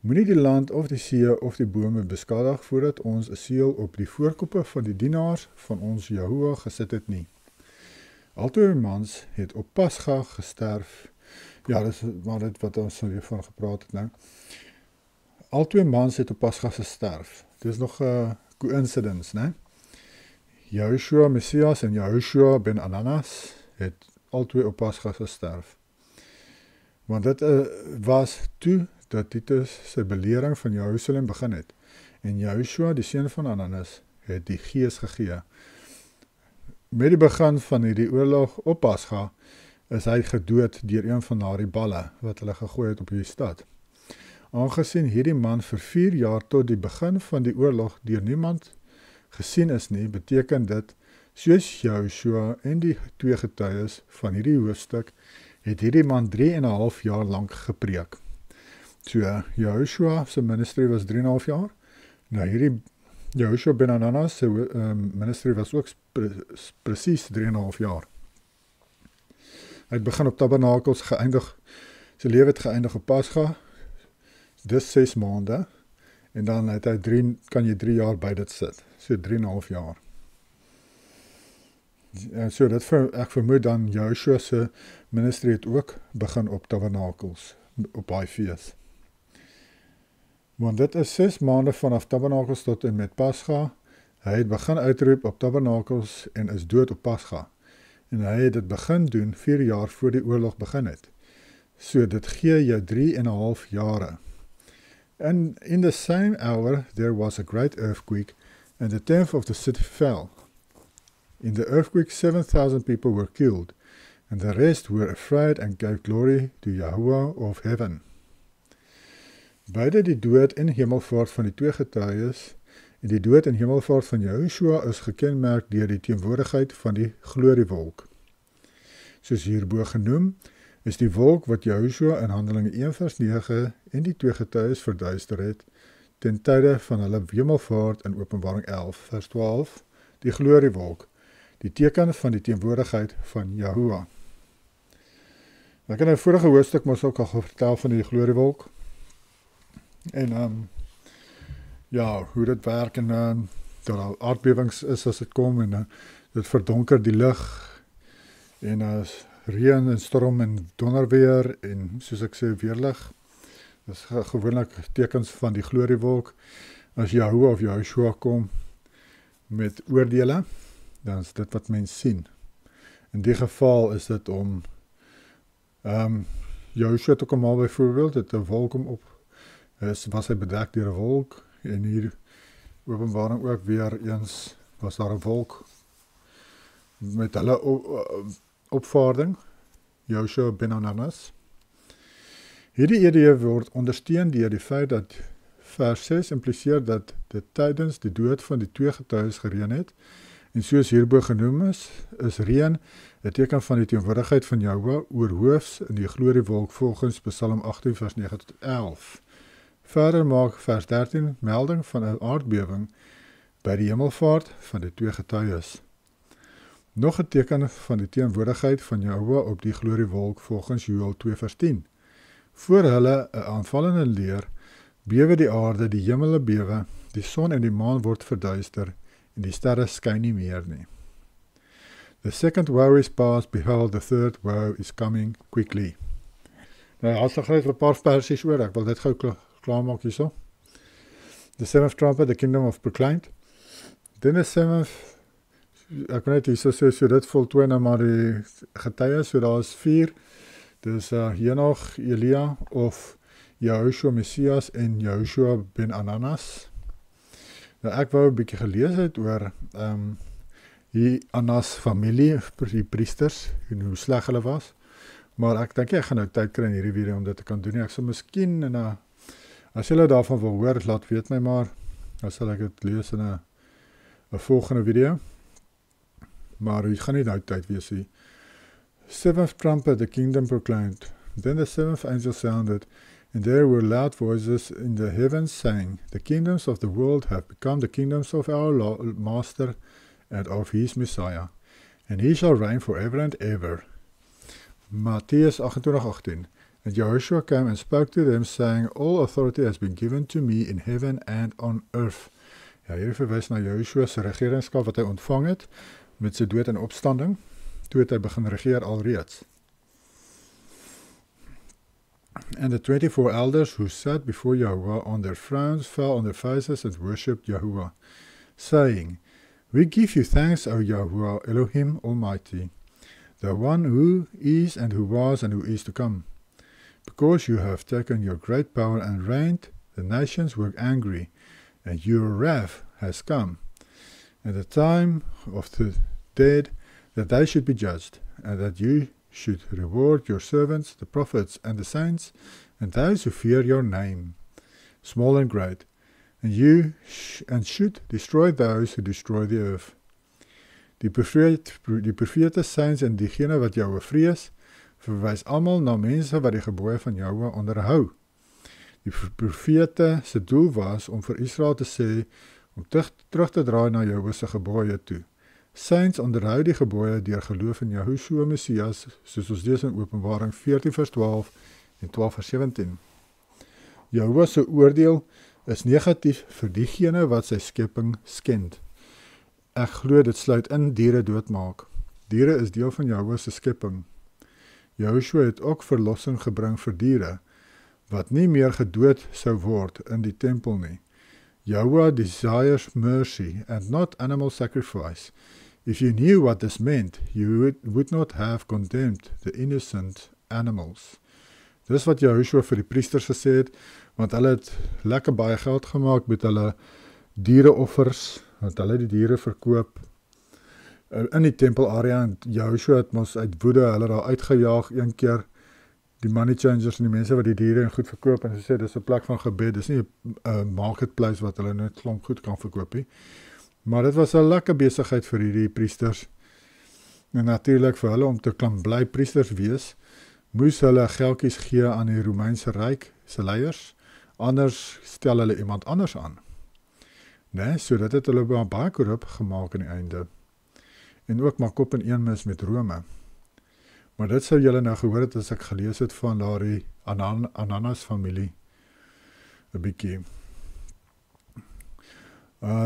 Moenie die land of die see of die bome beskadig voordat ons 'n seël op die voorkoppe van die dienaars van ons Jahoua gesit het nie. Albei mans het op Pasga gesterf. Ja, dis maar dit wat ons van gepraat het nou. Albei mans het op Pasga gesterf. Dis nog 'n coincidence, né? Yahushua Messias en Yahushua ben Ananas het albei op Pasga gesterf. Want dit was toe dat Titus sy belering van Jerusalem begin het. En Yahushua, die seun van Ananas, het die gees gegee. Met die begin van hierdie oorlog op Pasga is hy gedood deur een van daardie balle wat hulle gegooi het op die stad. Aangesien hierdie man vir 4 jaar tot die begin van die oorlog deur niemand gesien is nie, beteken dit, soos Yahushua en die 2 getuies van hierdie hoofstuk, het hierdie man 3,5 jaar lank gepreek. So, Yahushua se ministry was 3,5 jaar. Nou, hierdie Yahushua ben Ananas se ministry was ook presies 3,5 jaar. Hy het begin op Tabernakels geëindig, sy lewe het geëindig op Pasga, dis 6 maande, en dan het hy kan jy 3 jaar by dit sit, so 3,5 jaar. En so, ek vermoed dan Yahushua se ministry het ook begin op Tabernakels, op daai fees. Want dit is 6 maande vanaf Tabernakels tot en met Pasga. Hy het begin uitroep op Tabernakels en is dood op Pasga. En hy het dit begin doen 4 jaar voor die oorlog begin het. So dit gee jou 3,5 jare. And in the same hour there was a great earthquake, and the 10th of the city fell. In the earthquake 7,000 people were killed, and the rest were afraid and gave glory to Yahuwah of heaven. Beide die dood en hemelvaart van die 2 getuies en die dood en hemelvaart van Yahushua is gekenmerk deur die teenwoordigheid van die gloriewolk. Soos hierbo genoem, is die wolk wat Yahushua in Handelinge 1 vers 9 en die 2 getuies verduister het, ten tye van hulle hemelvaart in Openbaring 11 vers 12, die gloriewolk, die teken van die teenwoordigheid van Yahuwah. Ek het in 'n vorige hoofstuk mos ook al vertel van die gloriewolk, en ja, hoe dit werk en dat daar aardbewings is as dit kom en dit verdonker die lig en reën en storm en donderweer en soos ek sê weerlig. Dit is gewoonlik tekens van die gloriewolk. As Yahuwah of Yahushua kom met oordele, dan is dit wat mens sien. In die geval is dit om Yahushua te kom al byvoorbeeld, het 'n wolk om op was hy bedek deur 'n wolk, en hier Openbaring ook weer eens was daar 'n wolk met hulle opvaarding, Yahushua ben Ananas. Hierdie idee word ondersteun deur die feit dat vers 6 impliseer dat dit tydens die dood van die 2 getuies gereën het, en soos hierbo genoem is reën 'n teken van die teenwoordigheid van Yahuwah oorhoofs in die gloriewolk volgens Psalm 18 vers 9 tot 11. Verder maak vers 13 melding van 'n aardbewing by die hemelvaart van die 2 getuies. Nog 'n teken van die teenwoordigheid van Yahuwah op die gloriewolk volgens Joël 2 vers 10. Voor hulle 'n aanvallende leer, bewe die aarde, die hemele bewe, die son en die maan word verduister, en die sterre skyn nie meer nie. The second woe is past, behold, the third woe is coming quickly. Nou, as ek net 'n paar versies oor, ek wil dit gou klaarmaak hierso. The seventh trumpet, the kingdom of proclaimed. Then the seventh ek weet net hier so dit voltooi nou maar die getuies, so daar is 4. Dis Henoch, Elia of Yahushua Messias en Yahushua ben Ananas. Nou ek wou 'n bietjie gelees het oor die Anas familie, die priesters, en hoe sleg hulle was. Maar ek dink ek gaan nou tyd kry in hierdie video om dit te kan doen. Ek sal miskien as julle daarvan wil hoor, laat weet my maar. Dan sal ek dit lees in 'n volgende video. Maar dit gaan nie nou tyd wees nie. Seventh trumpet the kingdom proclaimed. Then the seventh angel sounded, and there were loud voices in the heavens saying, the kingdoms of the world have become the kingdoms of our Master and of his Messiah, and he shall reign forever and ever. Matthäus 28:18. And Yahushua came and spoke to them, saying, all authority has been given to me in heaven and on earth. Ja, hier verwys na Yahushua se regeringskap wat hy ontvang het met sy dood en opstanding, toe het hy begin regeer alreeds. And the 24 elders who sat before Yahuwah on their thrones fell on their faces and worshipped Yahuwah, saying, we give you thanks, O Yahuwah Elohim Almighty, the one who is and who was and who is to come. Because you have taken your great power and reigned, the nations were angry, and your wrath has come. And the time of the dead, that they should be judged, and that you should reward your servants, the prophets and the saints, and those who fear your name, small and great, and you should destroy those who destroy the earth. Die profete, saints en diegene wat jou vrees, verwys almal na mense wat die gebooie van Jahwe onderhou. Die profete se doel was om vir Israel te sê, om terug te draai na Jahwe se gebooie toe. Saints onderhou die gebooie deur geloof in Yahushua Messias, soos ons lees in Openbaring 14 vers 12 en 12 vers 17. Jahwe se oordeel is negatief vir diegene wat sy skepping skend. Ek glo dit sluit in diere doodmaak. Diere is deel van Jahwe se skepping. Yahushua het ook verlossing gebring vir diere, wat nie meer gedood sou word in die tempel nie. Yahweh desires mercy and not animal sacrifice. If you knew what this meant, you would not have condemned the innocent animals. Dis wat Yahushua vir die priesters gesê het, want hulle het lekker baie geld gemaak met hulle diereoffers, want hulle die diere verkoop in die tempelarea, en Yahushua het mos uit woede hulle daar uitgejaag een keer, die money changers en die mense wat die diere en goed verkoop, en sê, dis 'n plek van gebed, dis nie 'n marketplace wat hulle net klomp goed kan verkoop nie, maar dit was 'n lekker besigheid vir hierdie priesters, en natuurlik vir hulle om te kan bly priesters wees, moes hulle geldjies gee aan die Romeinse Ryk se leiers, anders stel hulle iemand anders aan. Nee, so dit het hulle baie korrup gemaak aan die einde. En ook maar kop en een mis met Rome. Maar dit sou julle nou gehoor het as ek gelees het van daardie Ananas familie. 'n bietjie.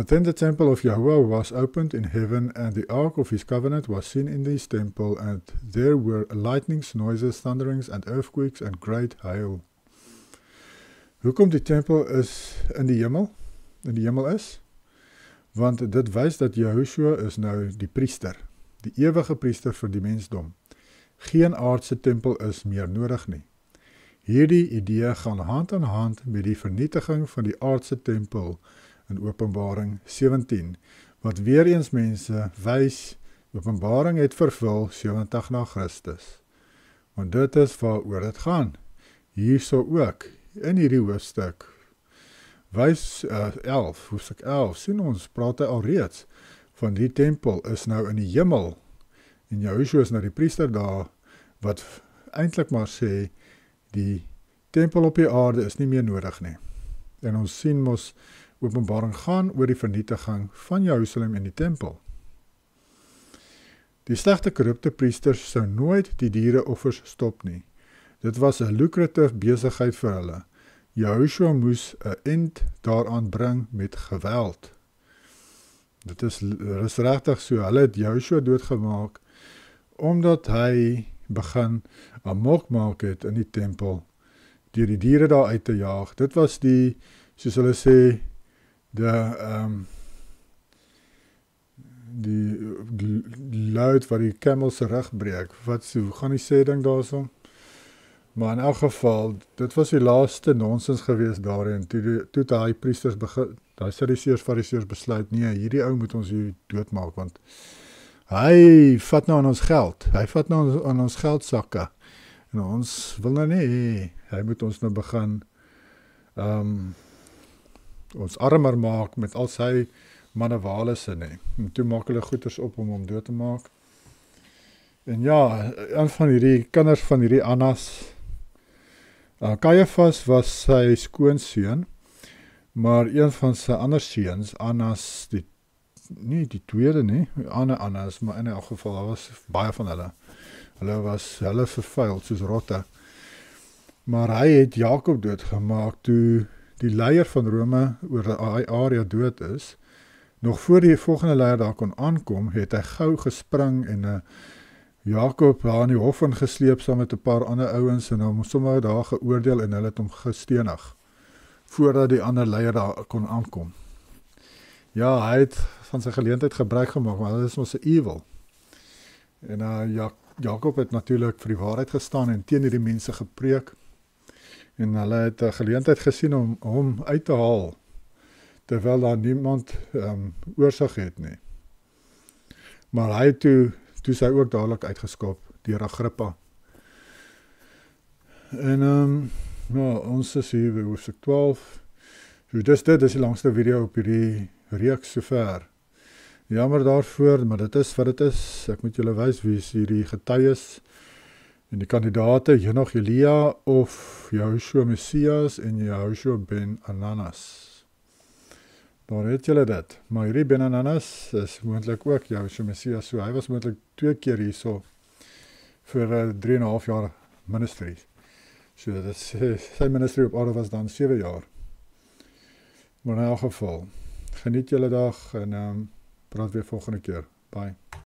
Then the temple of Yahweh was opened in heaven, and the ark of his covenant was seen in this temple, and there were lightnings, noises, thunderings, and earthquakes, and great hail. Hoekom die tempel in die hemel is? Want dit wys dat Yahushua is nou die priester, die ewige priester vir die mensdom. Geen aardse tempel is meer nodig nie. Hierdie idee gaan hand aan hand met die vernietiging van die aardse tempel in Openbaring 17, wat weer eens mense wys, Openbaring het vervul 70 na Christus. Want dit is waaroor dit gaan. Hierso ook, in hierdie hoofstuk, wys 11, hoofstuk 11, sien ons, praat hy alreeds, van die tempel is nou in die hemel, en Yahushua is nou die priester daar, wat eintlik maar sê, die tempel op die aarde is nie meer nodig nie. En ons sien mos, Openbaring gaan oor die vernietiging van Jerusalem en die tempel. Die slegte korrupte priesters sou nooit die diereoffers stop nie. Dit was 'n lucrative besigheid vir hulle. Yahushua moes 'n eind daaraan bring met geweld. Dit is regtig so, hulle het Yahushua doodgemaak, omdat hy begin amok maak het in die tempel, deur die diere daar uit te jaag. Dit was die, die luid wat die camel se rug breek. Hoe gaan die sê ding daarso? Maar in elk geval, dit was die laaste nonsens gewees daarin. Toe daai priesters begin, daai Sadduseërs, Fariseërs besluit, nee, hierdie ou moet ons hier doodmaak, want hy vat nou aan ons geld. Hy vat nou aan ons geldsakke. En ons wil nou nie, hy moet ons nou begin ons armer maak met al sy manewalisse nie. En toe maak hulle goeders op om hom dood te maak. En ja, een van hierdie kinders van hierdie Annas, Caiaphas was sy skoonseun, maar een van sy ander seuns, Annas, nie die tweede nie, ander Annas, maar in elk geval, daar was baie van hulle. Hulle vervuil soos rotte. Maar hy het Jakob doodgemaak toe die leier van Rome oor die area dood is. Nog voor die volgende leier daar kon aankom, het hy gou gespring en Jakob daar in die hof ingesleep saam met 'n paar ander ouens en hom sommer daar geoordeel en hulle het hom gestenig voordat die ander leier daar kon aankom. Ja, hy het van sy geleentheid gebruik gemaak, maar dit is mos 'n evil. En Jakob het natuurlik vir die waarheid gestaan en teen hierdie mense gepreek. En hulle het 'n geleentheid gesien om hom uit te haal, terwyl daar niemand oorsig het nie. Maar hy toe is hy ook dadelik uitgeskop deur Agrippa. En ons is hier by hoofstuk 12. So dit is die langste video op hierdie reeks sover. Jammer daarvoor, maar dit is wat dit is. Ek moet julle wys wie is hierdie getuies en die kandidate, Henoch Elia of Yahushua Messias en Yahushua ben Ananas. Daar het julle dit. Maar hierdie ben Ananas is moontlik ook Yahushua Messias. So hy was moontlik 2 keer hierso vir 3,5 jaar ministry. So dit is, sy ministry op aarde was dan 7 jaar. Maar in elk geval, geniet julle dag en praat weer volgende keer. Bye.